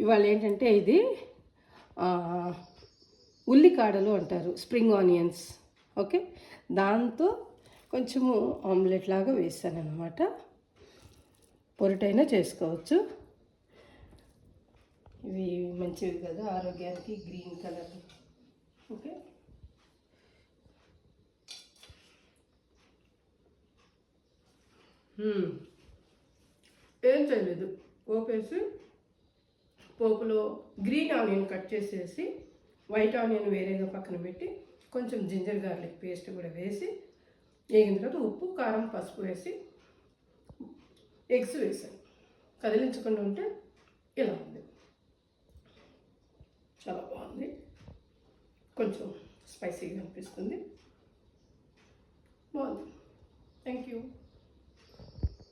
ఇవాళ ఏంటంటే ఇది ఉల్లికాడలు అంటారు, స్ప్రింగ్ ఆనియన్స్. ఓకే, దాంతో కొంచెము ఆమ్లెట్ లాగా వేసాను అనమాట. పొరటైనా చేసుకోవచ్చు. ఇవి మంచివి కదా ఆరోగ్యానికి, గ్రీన్ కలర్. ఓకే, ఏం చేయలేదు, పోపేసి పోపులో గ్రీన్ ఆనియన్ కట్ చేసేసి వైట్ ఆనియన్ వేరేగా పక్కన పెట్టి కొంచెం జింజర్ గార్లిక్ పేస్ట్ కూడా వేసి వేగిన తర్వాత ఉప్పు, కారం, పసుపు వేసి ఎగ్స్ వేసాను. కదిలించకుండా ఉంటే ఇలా ఉంది, చాలా బాగుంది. కొంచెం స్పైసీగా అనిపిస్తుంది, బాగుంది. Thank you.